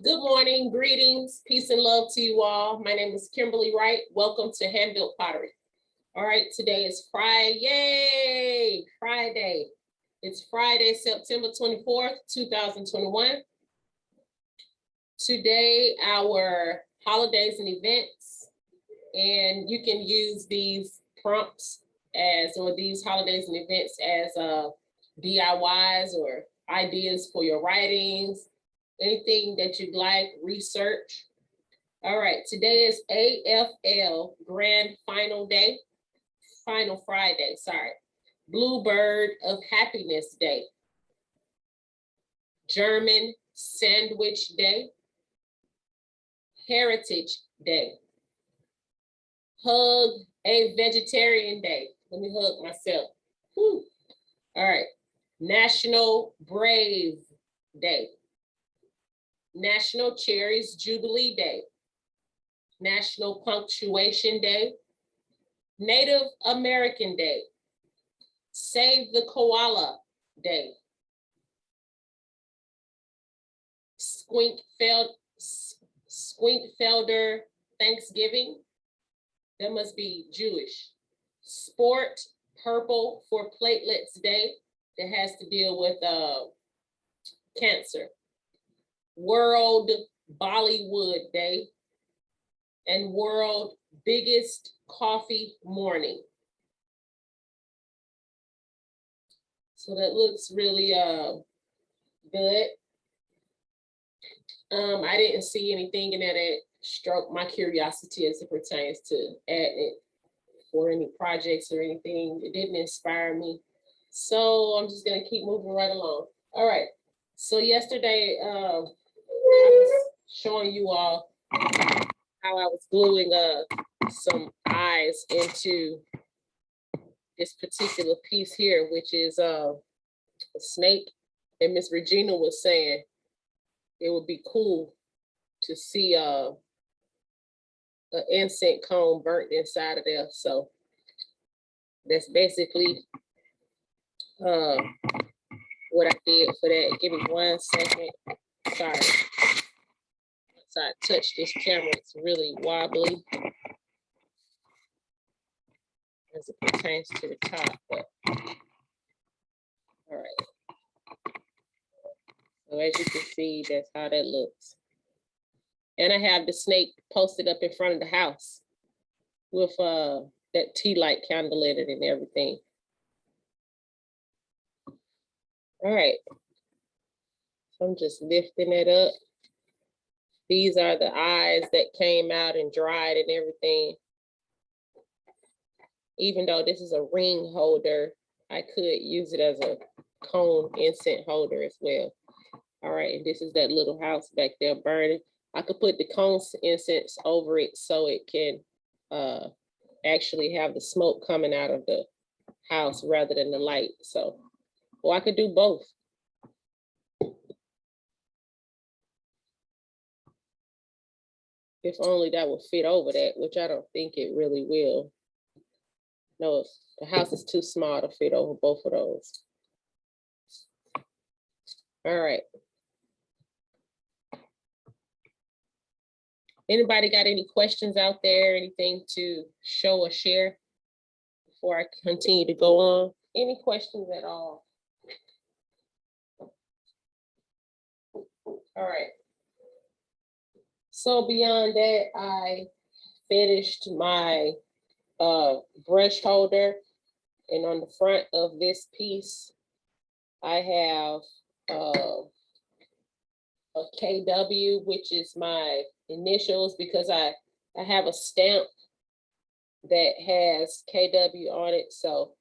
Good morning, greetings, peace and love to you all. My name is Kimberlie Wright. Welcome to Hand-Built Pottery. All right, today is Friday. Yay, Friday. It's Friday, September 24th, 2021. Today, our holidays and events, and you can use these prompts or these holidays and events as DIYs or ideas for your writings, anything that you'd like, research. All right, today is AFL Grand Final Day, Final Friday, sorry. Bluebird of Happiness Day, German Sandwich Day, Heritage Day, Hug a Vegetarian Day. Let me hug myself. Whew. All right, National Brave Day, National Cherries Jubilee Day, National Punctuation Day, Native American Day, Save the Koala Day, Squinkfelder Thanksgiving, that must be Jewish, Sport Purple for Platelets Day, that has to deal with cancer, World Bollywood Day, and World Biggest Coffee Morning. So that looks really good. I didn't see anything in there that stroked my curiosity as it pertains to adding it for any projects or anything. It didn't inspire me. So I'm just gonna keep moving right along. All right, so yesterday I was showing you all how I was gluing some eyes into this particular piece here, which is a snake. And Miss Regina was saying it would be cool to see an incense cone burnt inside of there. So that's basically what I did for that. Give me 1 second. Sorry. Once I touch this camera, it's really wobbly as it pertains to the top. But all right. So as you can see, that's how that looks. And I have the snake posted up in front of the house with that tea light candle in it and everything. All right. So I'm just lifting it up. These are the eyes that came out and dried and everything. Even though this is a ring holder, I could use it as a cone incense holder as well. All right, and this is that little house back there burning. I could put the cone incense over it so it can actually have the smoke coming out of the house rather than the light. So, or I could do both. If only that would fit over that, which I don't think it really will. No, the house is too small to fit over both of those. All right. Anybody got any questions out there? Anything to show or share before I continue to go on? Any questions at all? All right. So beyond that, I finished my brush holder, and on the front of this piece, I have a KW, which is my initials, because I have a stamp that has KW on it, so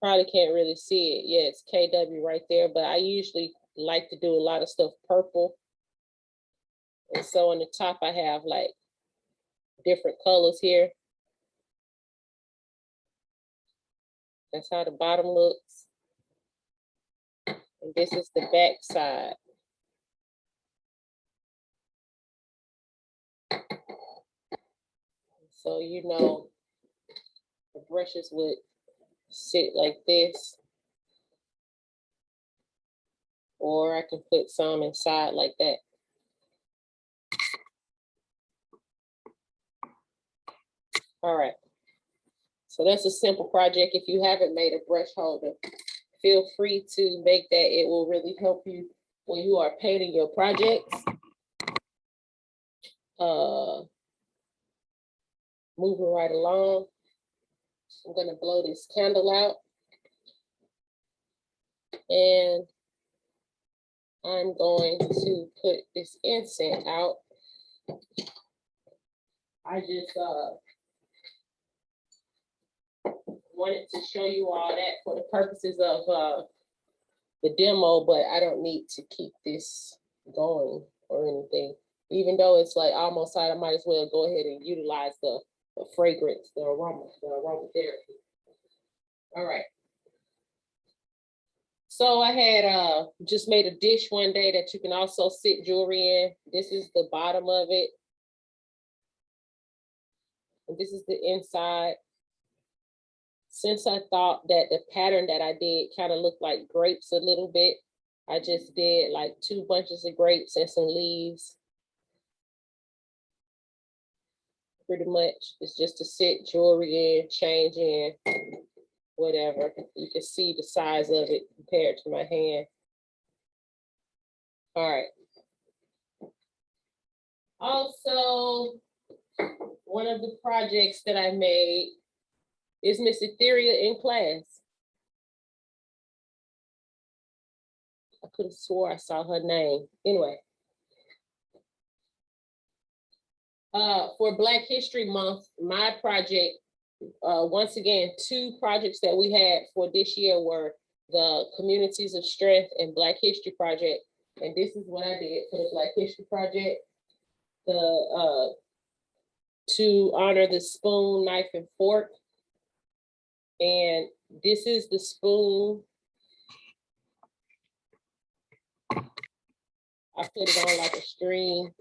probably can't really see it. Yeah, it's KW right there, but I usually like to do a lot of stuff purple. And so on the top, I have like different colors here. That's how the bottom looks. And this is the back side. So, you know, the brushes would sit like this. or I can put some inside like that. All right, so that's a simple project. If you haven't made a brush holder, feel free to make that. It will really help you when you are painting your projects. Moving right along, I'm gonna blow this candle out, and I'm going to put this incense out. I just wanted to show you all that for the purposes of the demo, but I don't need to keep this going or anything. Even though it's like almost out, I might as well go ahead and utilize the fragrance, the aromatherapy. All right. So I had just made a dish one day that you can also sit jewelry in. This is the bottom of it. And this is the inside. Since I thought that the pattern that I did kind of looked like grapes a little bit, I just did like 2 bunches of grapes and some leaves. Pretty much, it's just to sit jewelry in, change in, whatever. You can see the size of it compared to my hand. All right. Also, one of the projects that I made is Miss Etheria in class. I could have swore I saw her name. Anyway. For Black History Month, my project, once again, 2 projects that we had for this year were the Communities of Strength and Black History Project. And this is what I did for the Black History Project. To honor the spoon, knife, and fork. And this is the spoon. I put it on like a string.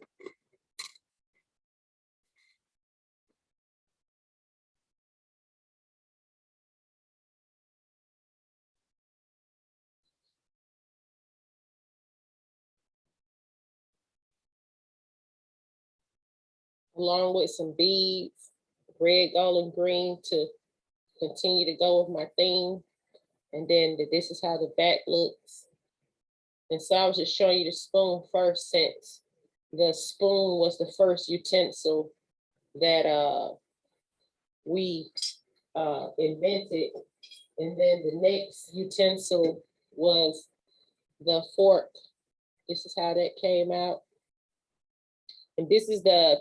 Along with some beads, red, gold, and green to continue to go with my theme. And then this is how the back looks. And so I was just showing you the spoon first, since the spoon was the first utensil that we invented. And then the next utensil was the fork. This is how that came out. And this is the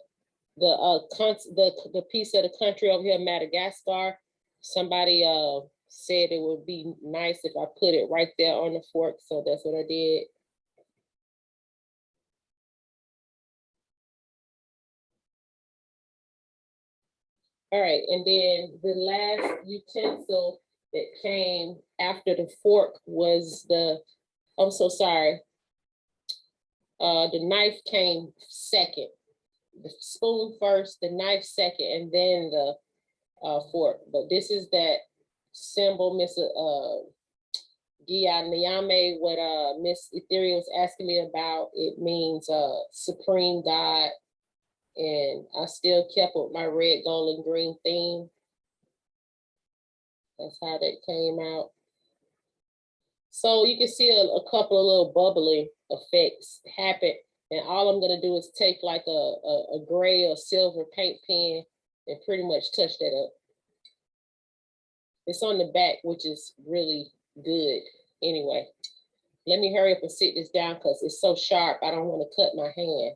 piece of the country over here, Madagascar. Somebody said it would be nice if I put it right there on the fork, so that's what I did. All right, and then the last utensil that came after the fork was I'm so sorry. The knife came second. The spoon first, the knife second, and then the fork. But this is that symbol, Miss Giyanyame, what Miss Etheria was asking me about. It means supreme God. And I still kept with my red, gold, and green theme. That's how that came out. So you can see a couple of little bubbly effects happen. And all I'm gonna do is take like a gray or silver paint pen and pretty much touch that up. It's on the back, which is really good. Anyway, let me hurry up and sit this down because it's so sharp. I don't want to cut my hand.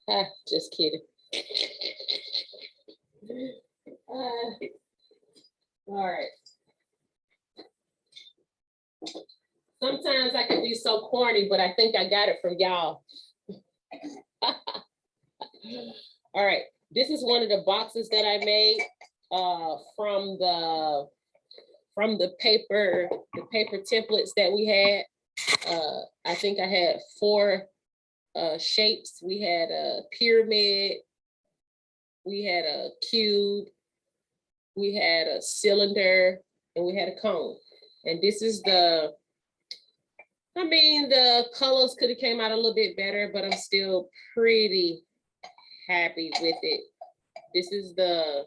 Ah, just kidding. All right. Sometimes I can be so corny, but I think I got it from y'all. All right. This is one of the boxes that I made from the paper templates that we had. I think I had 4 shapes. We had a pyramid, we had a cube, we had a cylinder, and we had a cone. And this is the I mean, the colors could have came out a little bit better, but I'm still pretty happy with it. This is the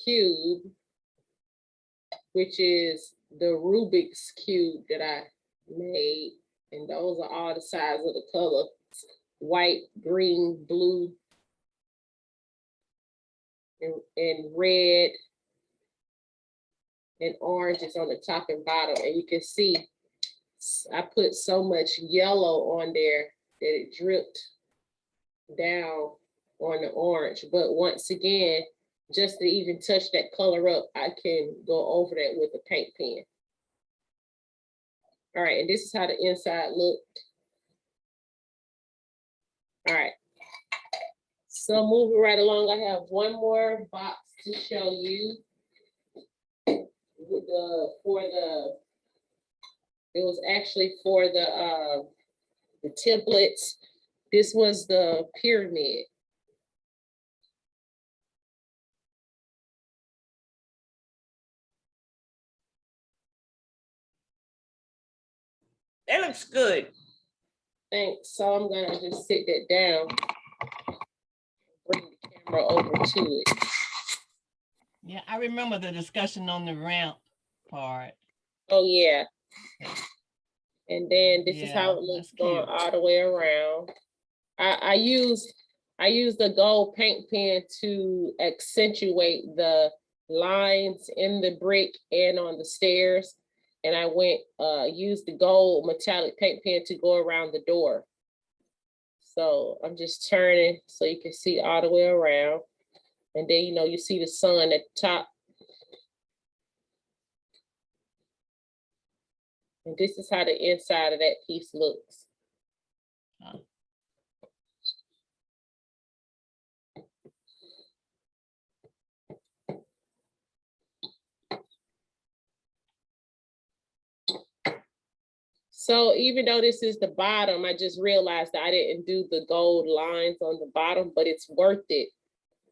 cube, which is the Rubik's Cube that I made. And those are all the sides of the color: white, green, blue, and red, and orange is on the top and bottom. And you can see I put so much yellow on there that it dripped down on the orange. But once again, just to even touch that color up, I can go over that with a paint pen. All right, and this is how the inside looked. All right, so moving right along, I have one more box to show you. With it was actually for the templates. This was the pyramid. That looks good. Thanks. So I'm gonna just sit that down, bring the camera over to it. Yeah, I remember the discussion on the ramp part. Oh yeah. And then this is how it looks going all the way around. I use the gold paint pen to accentuate the lines in the brick and on the stairs. And I used the gold metallic paint pen to go around the door. So I'm just turning so you can see all the way around. And then, you know, you see the sun at the top. And this is how the inside of that piece looks. So even though this is the bottom, I just realized that I didn't do the gold lines on the bottom, but it's worth it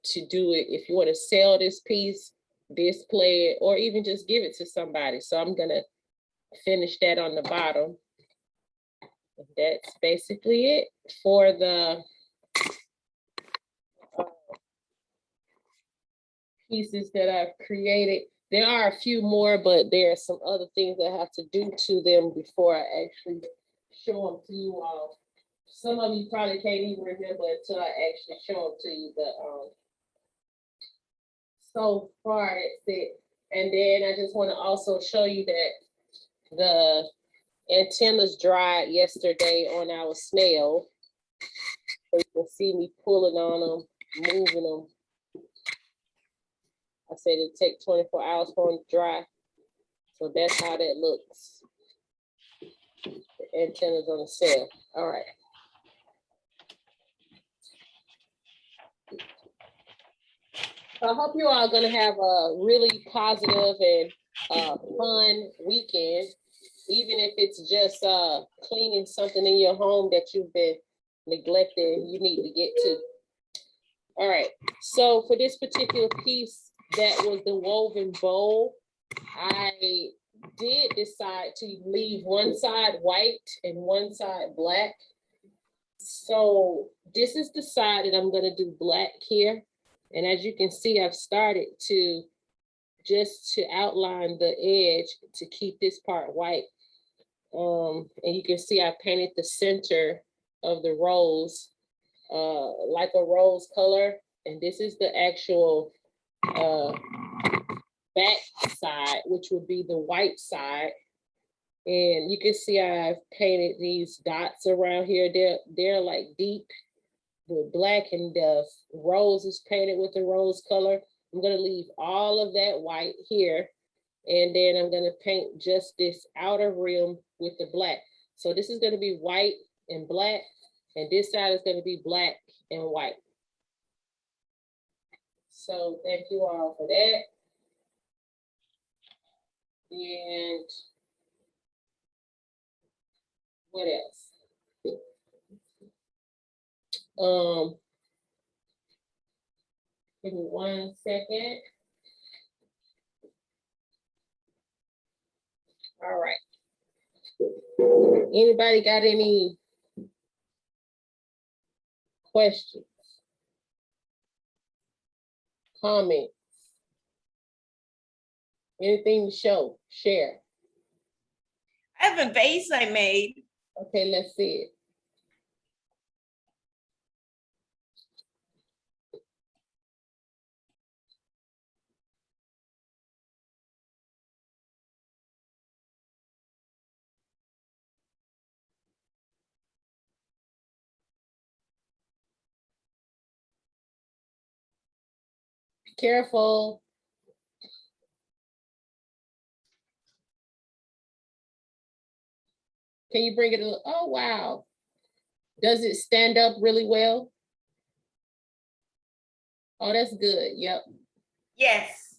to do it if you want to sell this piece, display it, or even just give it to somebody. So I'm gonna finish that on the bottom. That's basically it for the pieces that I've created. There are a few more, but there are some other things I have to do to them before I actually show them to you all. Some of you probably can't even remember until I actually show them to you. But so far that's it. And then I just want to also show you that the antennas dried yesterday on our snail. So you can see me pulling on them, moving them. I said it take 24 hours for them to dry. So that's how that looks. The antennas on the snail. All right. I hope you all are going to have a really positive and fun weekend, even if it's just cleaning something in your home that you've been neglecting, you need to get to. All right, so for this particular piece, that was the woven bowl. I did decide to leave one side white and one side black. So this is the side that I'm going to do black here. And as you can see, I've started to just to outline the edge to keep this part white. And you can see I painted the center of the rose like a rose color. And this is the actual back side, which would be the white side. And you can see I've painted these dots around here. They're like deep. The black and the rose is painted with the rose color. I'm gonna leave all of that white here. And then I'm gonna paint just this outer rim with the black. So this is gonna be white and black, and this side is gonna be black and white. So thank you all for that. And what else? Give me 1 second. All right. Anybody got any questions? Comments? Anything to show, share? I have a vase I made. Okay, let's see it. Be careful. Can you bring it a little? Oh, wow. Does it stand up really well? Oh, that's good. Yep. Yes.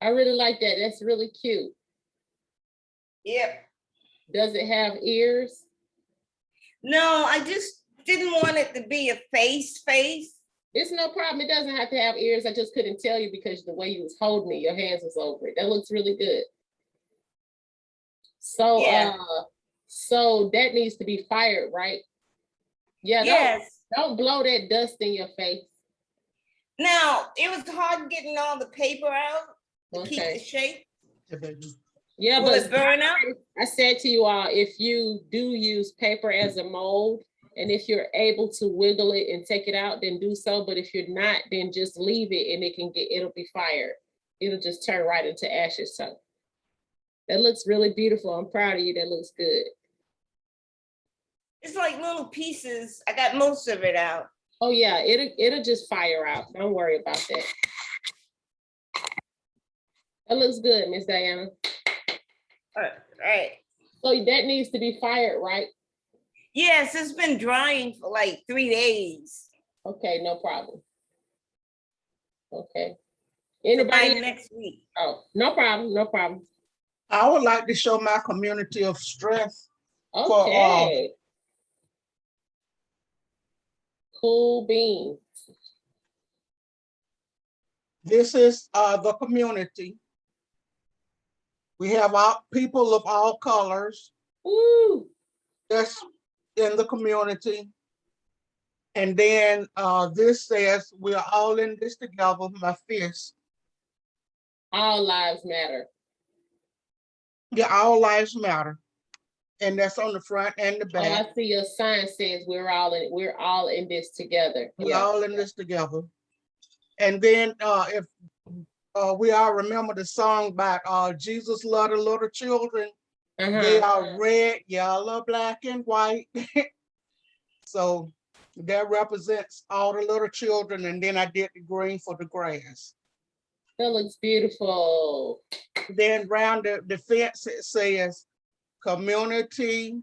I really like that. That's really cute. Yep. Does it have ears? No, I just didn't want it to be a face. It's no problem. It doesn't have to have ears. I just couldn't tell you because the way you was holding it, your hands was over it. That looks really good. So, Yeah. so that needs to be fired, right? Yeah. Yes. Don't blow that dust in your face. Now, it was hard getting all the paper out to keep the shape. Yeah, Will but it burn up? I said to you all, if you do use paper as a mold, and if you're able to wiggle it and take it out, then do so. But if you're not, then just leave it and it'll be fired. It'll just turn right into ashes. So that looks really beautiful. I'm proud of you. That looks good. It's like little pieces. I got most of it out. Oh yeah, it'll just fire out. Don't worry about that. That looks good, Miss Diana. All right. So that needs to be fired, right? Yes, it's been drying for like 3 days. Okay, no problem. Okay. So by Anybody? next week. Oh, no problem, no problem. I would like to show my community of strength. Okay. Cool beans. This is the community. We have people of all colors. Woo. That's in the community. And then this says, we're all in this together, my fist. All lives matter. Yeah, all lives matter. And that's on the front and the Oh, back. I see your sign says we're all in this together. We're all in this together. And then if we all remember the song by Jesus Loved the Little Children. They are red, yellow, black, and white. So that represents all the little children. And then I did the green for the grass. That looks beautiful. Then around the fence, it says community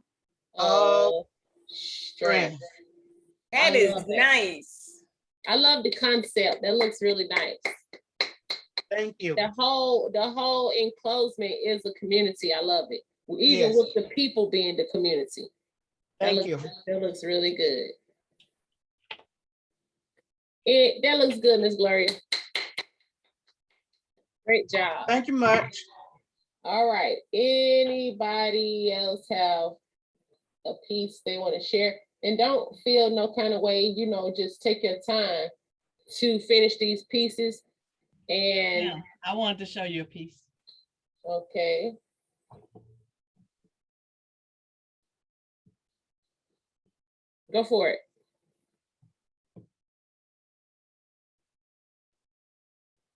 of strength. That is nice. I love the concept. That looks really nice. Thank you. The whole enclosement is a community. I love it. Even with the people being the community. Thank you. That looks really good. That looks good, Miss Gloria. Great job. Thank you much. All right. Anybody else have a piece they want to share? And don't feel no kind of way, just take your time to finish these pieces. And yeah, I wanted to show you a piece. Okay. Go for it.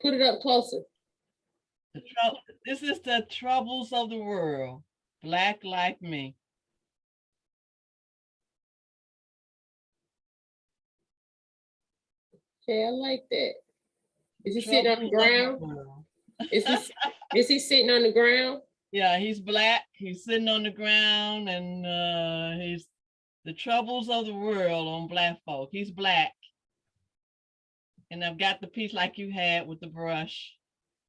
Put it up closer. This is the troubles of the world. Black like me. Okay, I like that. Is he sitting on the ground? Is he sitting on the ground? Yeah, he's black. He's sitting on the ground, and he's the troubles of the world on black folk. He's black. And I've got the piece like you had with the brush,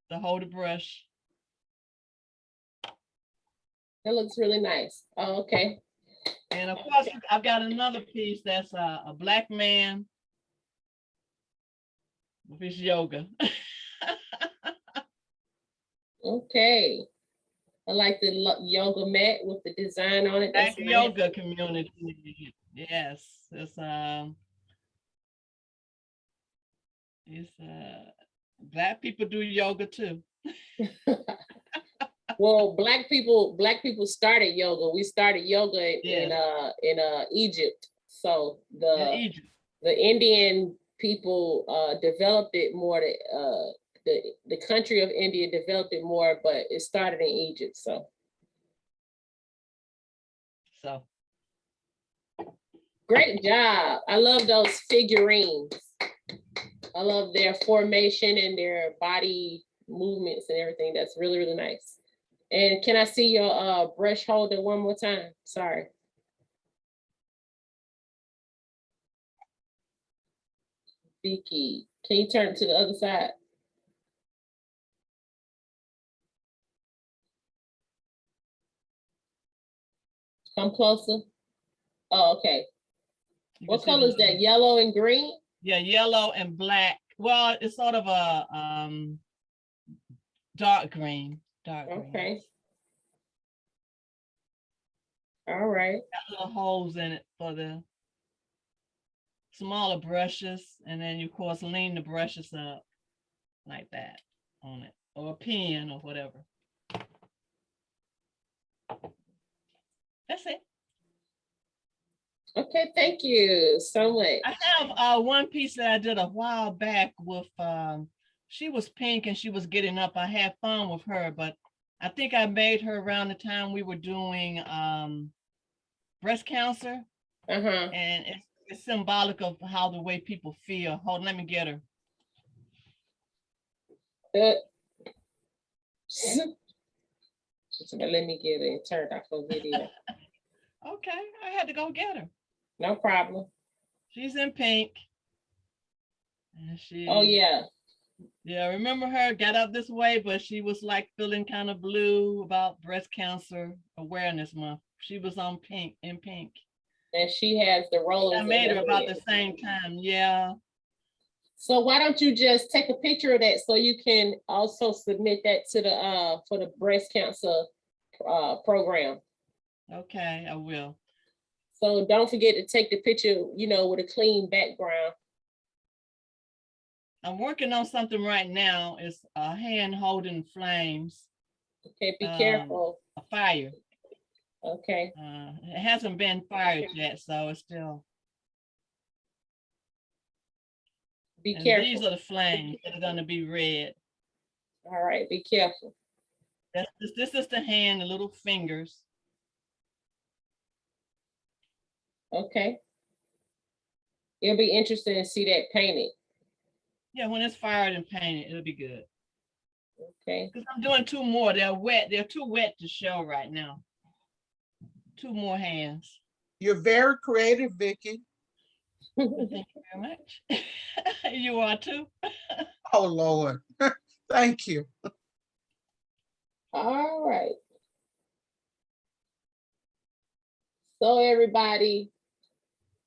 the holder brush. That looks really nice. Oh, okay. And of course, I've got another piece that's a black man with his yoga. Okay. I like the yoga mat with the design on it. That's That's nice. Yoga community. Yes, it's Black people do yoga too. Well, black people started yoga. We started yoga in Egypt. So the Indian people developed it more. The country of India developed it more, but it started in Egypt. So great job. I love those figurines. I love their formation and their body movements and everything. That's really, really nice. And can I see your brush holder one more time? Sorry. Vicky, can you turn to the other side? Come closer. Oh, okay. What color is that? Yellow and green? Yeah, yellow and black. Well, it's sort of a dark green. Okay. All right. Got little holes in it for the smaller brushes, and then you of course lean the brushes up like that on it, or a pen or whatever. That's it. Okay, thank you so much. I have one piece that I did a while back with she was pink and she was getting up. I had fun with her, but I think I made her around the time we were doing breast cancer. And it's symbolic of how the way people feel. Hold on, let me get her. Let me get it and turn off the video. Okay, I had to go get her. No problem. She's in pink. And oh yeah. Yeah, remember her, got up this way, but she was like feeling kind of blue about Breast Cancer Awareness Month. She was on pink, in pink. And she has the rollers. I made her about the same time, yeah. So why don't you just take a picture of that so you can also submit that to the for the breast cancer program. Okay, I will. So don't forget to take the picture, you know, with a clean background. I'm working on something right now. It's a hand holding flames. Okay, be careful. A fire. Okay. It hasn't been fired yet, so it's still. Be careful. These are the flames that are going to be red. All right, be careful. This is the hand, the little fingers. Okay. It'll be interesting to see that painted. Yeah, when it's fired and painted, it'll be good. Okay. Because I'm doing two more. They're wet. They're too wet to show right now. Two more hands. You're very creative, Vicky. Thank you very much. You are too. Oh, Lord. Thank you. All right. So everybody,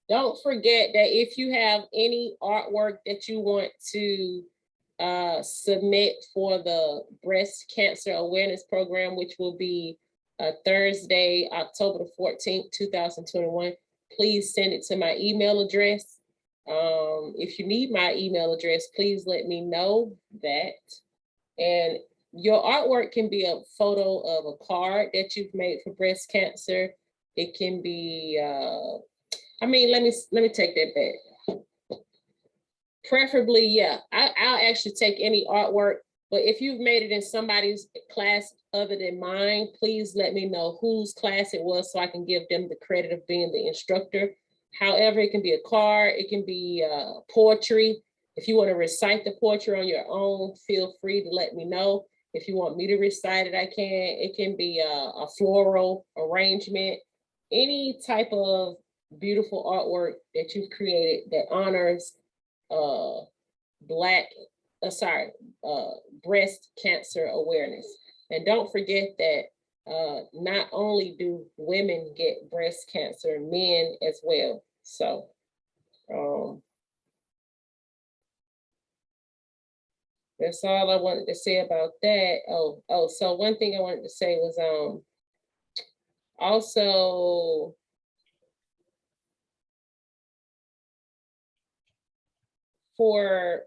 don't forget that if you have any artwork that you want to submit for the Breast Cancer Awareness Program, which will be Thursday, October the 14th, 2021, please send it to my email address. If you need my email address, please let me know that. And your artwork can be a photo of a card that you've made for breast cancer. It can be, I mean, let me take that back. Preferably, yeah, I'll actually take any artwork, but if you've made it in somebody's class other than mine, please let me know whose class it was so I can give them the credit of being the instructor. However, it can be a card, it can be poetry. If you want to recite the poetry on your own, feel free to let me know. If you want me to recite it, I can. It can be a floral arrangement, any type of beautiful artwork that you've created that honors breast cancer awareness. And don't forget that not only do women get breast cancer, men as well. So That's all I wanted to say about that. So one thing I wanted to say was also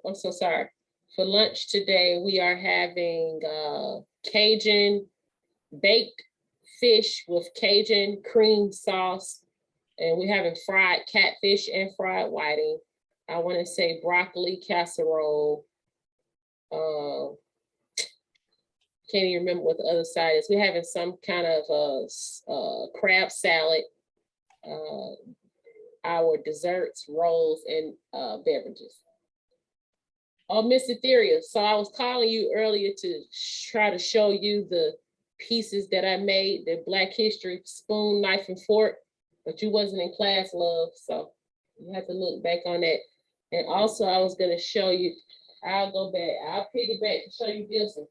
I'm so sorry. For lunch today, we are having Cajun baked fish with Cajun cream sauce, and we're having fried catfish and fried whiting. I want to say broccoli casserole. Can't even remember what the other side is. We're having some kind of crab salad, our desserts, rolls, and beverages. Oh, Miss Etheria, so I was calling you earlier to try to show you the pieces that I made, the Black History spoon, knife, and fork, but you wasn't in class, love, so you have to look back on that. And also, I was gonna show you, I'll go back, I'll piggyback to show you this one.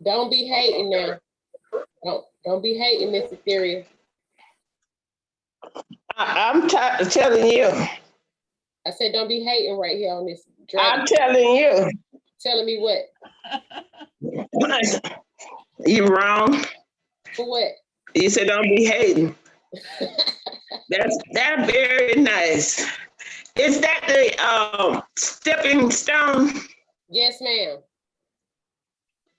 Don't be hating now. Don't be hating, Miss Etheria. I'm telling you. I said, don't be hating right here on this dragon. I'm telling you. Telling me what? You wrong. For what? You said don't be hating. That's very nice. Is that the stepping stone? Yes, ma'am.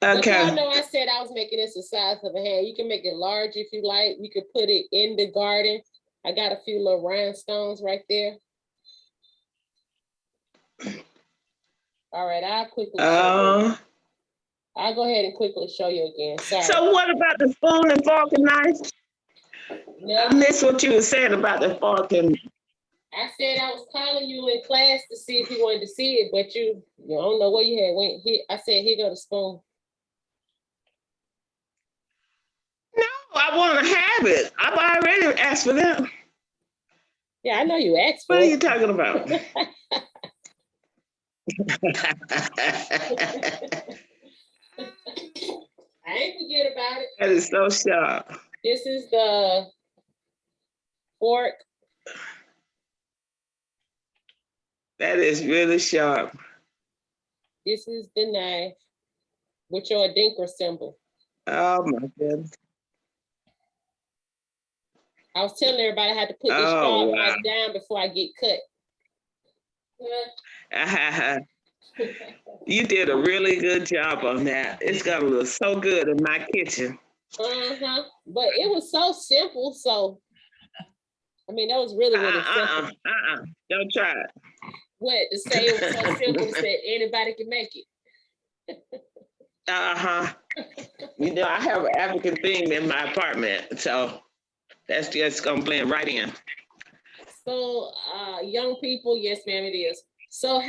Okay. Y'all know I said I was making this the size of a hand. You can make it large if you like. You could put it in the garden. I got a few little rhinestones right there. All right, I'll quickly show you. I'll go ahead and quickly show you again. Sorry. So what about the spoon and fork and knife? No. I missed what you were saying about the fork and. I said I was calling you in class to see if you wanted to see it, but you don't know where you had went. Here, I said, here go the spoon. No, I want to have it. I've already asked for them. Yeah, I know you asked for it. What are you talking about? I ain't forget about it. That is so sharp. This is the fork. That is really sharp. This is the knife with your Adinkra symbol. Oh my goodness. I was telling everybody I had to put this sharp knife down before I get cut. You did a really good job on that. It's gonna look so good in my kitchen. But it was so simple. So, I mean, that was really simple. Don't try it. What, to say it was so simple that anybody can make it? You know, I have an African theme in my apartment, so that's just gonna blend right in. So, young people, yes, ma'am, it is. So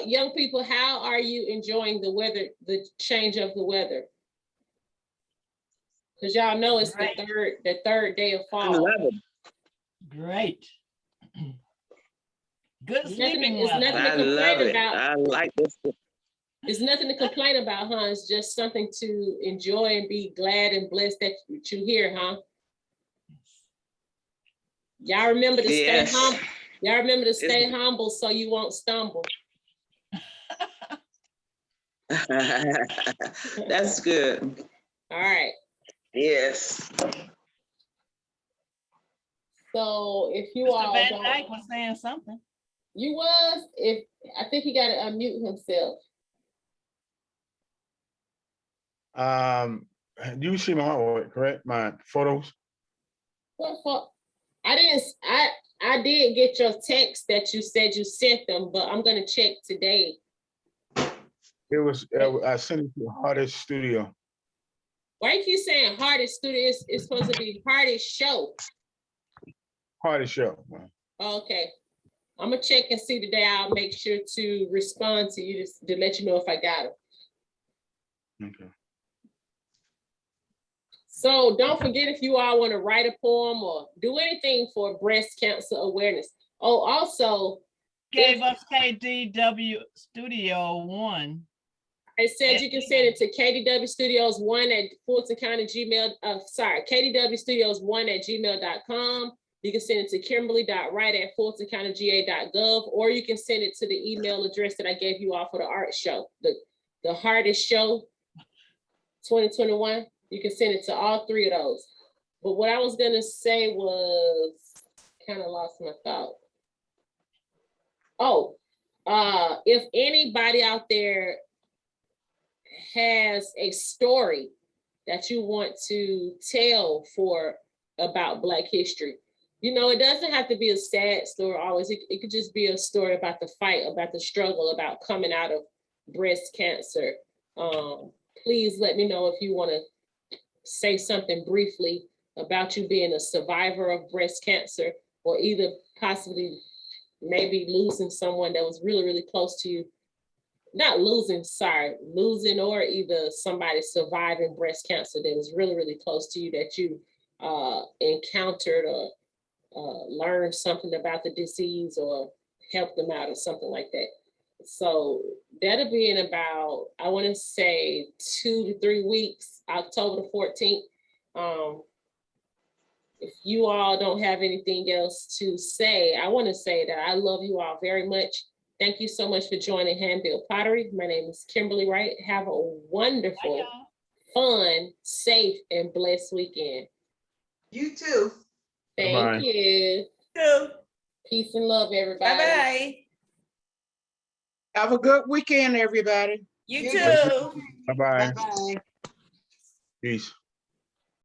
young people, how are you enjoying the weather, the change of the weather? Because y'all know it's the third day of fall. I love it. Great. Good sleeping weather. I love it. I like this. It's nothing to complain about, huh? It's just something to enjoy and be glad and blessed that you're here, huh? Y'all remember to stay humble. Y'all remember to stay humble so you won't stumble. That's good. All right. Yes. So if you Mr. all Van Dyke was saying something. You was? I think he got to unmute himself. You see my artwork, correct? My photos? What? I did get your text that you said you sent them, but I'm gonna check today. It was I sent it to Hardest Studio. Why you keep saying Hardest Studio? It's supposed to be Hardest Show. Hardest Show. Okay. I'm gonna check and see today. I'll make sure to respond to you to let you know if I got it. Okay. So don't forget, if you all want to write a poem or do anything for breast cancer awareness. Oh, also gave us KDW Studio 1. I said you can send it to KDW Studios 1 at Fulton County KDW Studios 1 at gmail.com. You can send it to kimberly.wright@fultoncountyga.gov, or you can send it to the email address that I gave you all for the art show, the hardest show 2021. You can send it to all three of those. But what I was gonna say was, kind of lost my thought. Oh, if anybody out there has a story that you want to tell about Black history, you know, it doesn't have to be a sad story always. It could just be a story about the fight, about the struggle, about coming out of breast cancer. Please let me know if you want to say something briefly about you being a survivor of breast cancer, or either possibly maybe losing someone that was really, really close to you. Not losing, losing, or either somebody surviving breast cancer that was really, really close to you, that you encountered or learned something about the disease or helped them out or something like that. So that'll be in about, I want to say 2 to 3 weeks, October the 14th. If you all don't have anything else to say, I want to say that I love you all very much. Thank you so much for joining Hand-Built Pottery. My name is Kimberlie Wright. Have a wonderful, fun, safe, and blessed weekend. You too. Thank Bye-bye. you. Too. Peace and love, everybody. Bye-bye. Have a good weekend, everybody. You too. Bye-bye. Bye-bye. Peace.